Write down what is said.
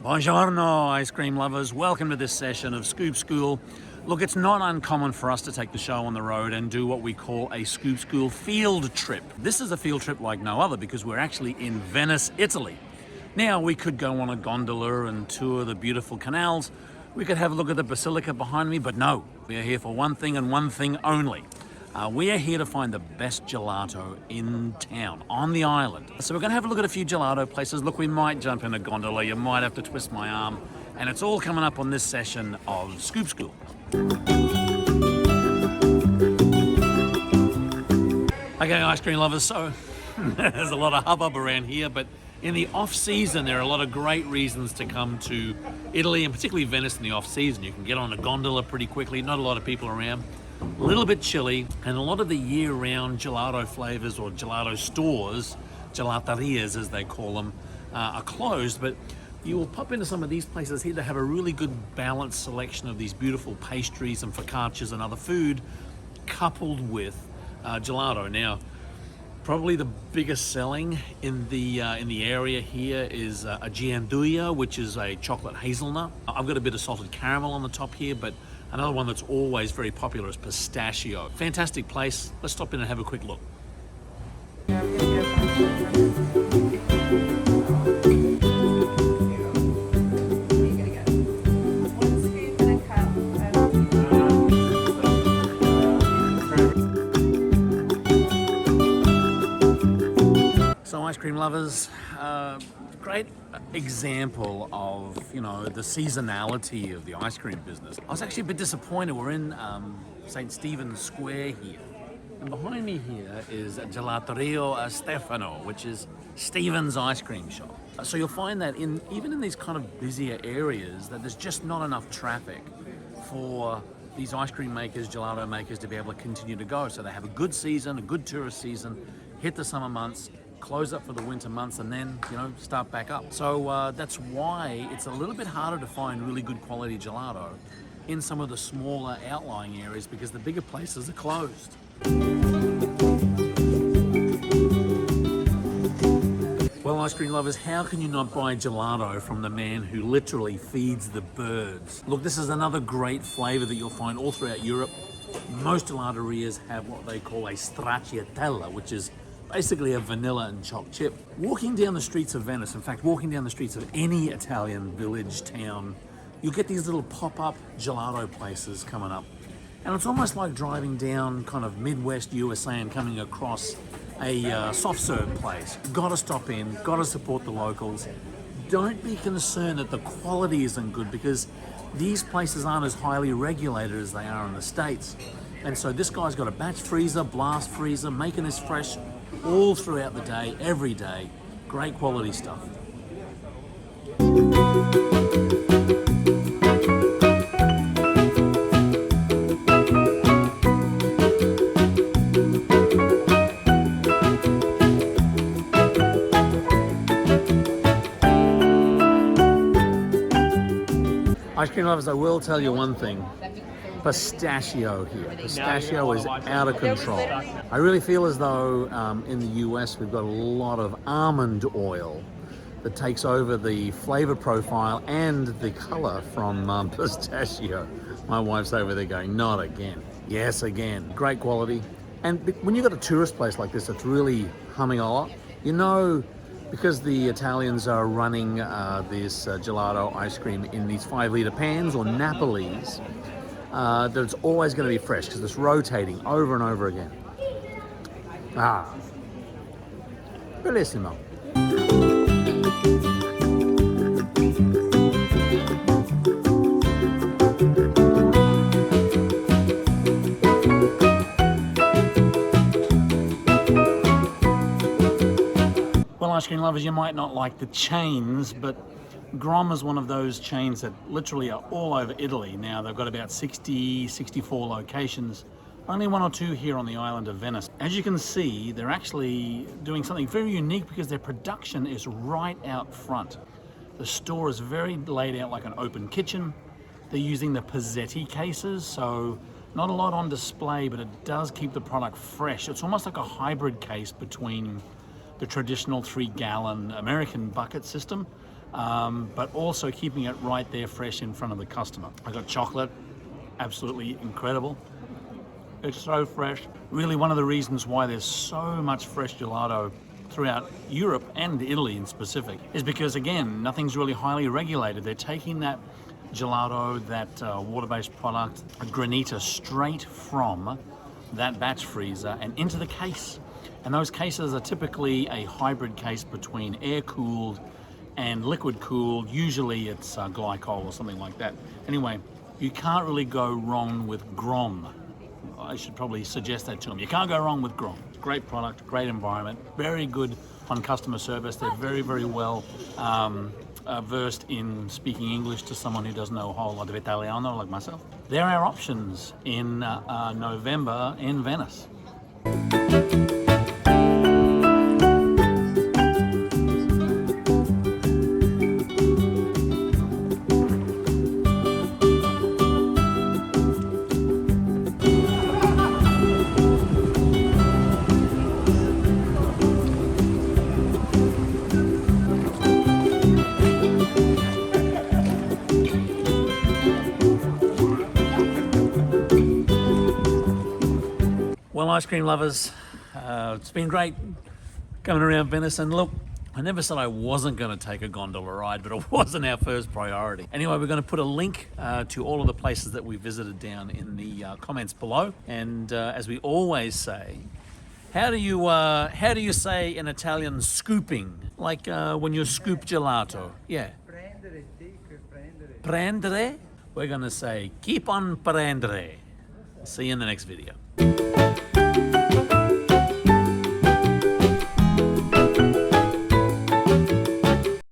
Buongiorno, ice cream lovers. Welcome to this session of Scoop School. Look, it's not uncommon for us to take the show on the road and do what we call a Scoop School field trip. This is a field trip like no other because we're actually in Venice, Italy. Now, we could go on a gondola and tour the beautiful canals. We could have a look at the basilica behind me, but no, we are here for one thing and one thing only. We are here to find the best gelato in town, on the island. So we're gonna have a look at a few gelato places. Look, we might jump in a gondola, you might have to twist my arm, and it's all coming up on this session of Scoop School. Okay, ice cream lovers, so there's a lot of hubbub around here, but in the off-season, there are a lot of great reasons to come to Italy, and particularly Venice in the off-season. You can get on a gondola pretty quickly, not a lot of people around. A little bit chilly, and a lot of the year-round gelato flavors or gelato stores, gelaterias as they call them, are closed, but you will pop into some of these places here to have a really good balanced selection of these beautiful pastries and focaccias and other food coupled with gelato. Now, probably the biggest selling in the area here is a gianduja, which is a chocolate hazelnut. I've got a bit of salted caramel on the top here, but another one that's always very popular is pistachio. Fantastic place. Let's stop in and have a quick look. So ice cream lovers, great example of, you know, the seasonality of the ice cream business. I was actually a bit disappointed. We're in St. Stephen's Square here. And behind me here is Gelateria Stefano, which is Stephen's ice cream shop. So you'll find that even in these kind of busier areas, that there's just not enough traffic for these ice cream makers, gelato makers to be able to continue to go. So they have a good season, a good tourist season, hit the summer months, close up for the winter months, and then, you know, start back up. So that's why it's a little bit harder to find really good quality gelato in some of the smaller outlying areas because the bigger places are closed. Well, ice cream lovers, how can you not buy gelato from the man who literally feeds the birds? Look, this is another great flavor that you'll find all throughout Europe. Most gelaterias have what they call a Stratiatella, which is basically a vanilla and choc chip. Walking down the streets of Venice, in fact, walking down the streets of any Italian village, town, you'll get these little pop-up gelato places coming up. And it's almost like driving down kind of Midwest USA and coming across a soft serve place. Gotta stop in, gotta support the locals. Don't be concerned that the quality isn't good because these places aren't as highly regulated as they are in the States. And so this guy's got a batch freezer, blast freezer, making this fresh all throughout the day, every day. Great quality stuff. Ice cream lovers, I will tell you one thing. Pistachio here. Pistachio is out of control. I really feel as though in the US we've got a lot of almond oil that takes over the flavor profile and the color from pistachio. My wife's over there going, not again. Yes, again. Great quality. And when you've got a tourist place like this that's really humming a lot, you know, because the Italians are running this gelato ice cream in these 5-liter pans or Napolis, that it's always going to be fresh because it's rotating over and over again. Ah, bellissimo. Well, ice cream lovers, you might not like the chains, but Grom is one of those chains that literally are all over Italy. Now, they've got about 64 locations, only 1 or 2 here on the island of Venice. As you can see, they're actually doing something very unique because their production is right out front. The store is very laid out like an open kitchen. They're using the Pizzetti cases, so not a lot on display, but it does keep the product fresh. It's almost like a hybrid case between the traditional 3-gallon American bucket system but also keeping it right there fresh in front of the customer. I got chocolate, absolutely incredible. It's so fresh. Really one of the reasons why there's so much fresh gelato throughout Europe and Italy in specific is because, again, nothing's really highly regulated. They're taking that gelato, that water-based product, a granita, straight from that batch freezer and into the case. And those cases are typically a hybrid case between air-cooled and liquid-cooled. Usually it's glycol or something like that. Anyway, you can't really go wrong with Grom. I should probably suggest that to them. You can't go wrong with Grom. Great product, great environment, very good on customer service. They're very, very well versed in speaking English to someone who doesn't know a whole lot of Italiano like myself. There are options in November in Venice. Well, ice cream lovers, it's been great coming around Venice, and look, I never said I wasn't going to take a gondola ride, but it wasn't our first priority. Anyway, we're going to put a link to all of the places that we visited down in the comments below. And as we always say, how do you say in Italian scooping? Like when you scoop gelato? Yeah. Prendere, take, prendere. Prendere? We're going to say keep on prendere. See you in the next video.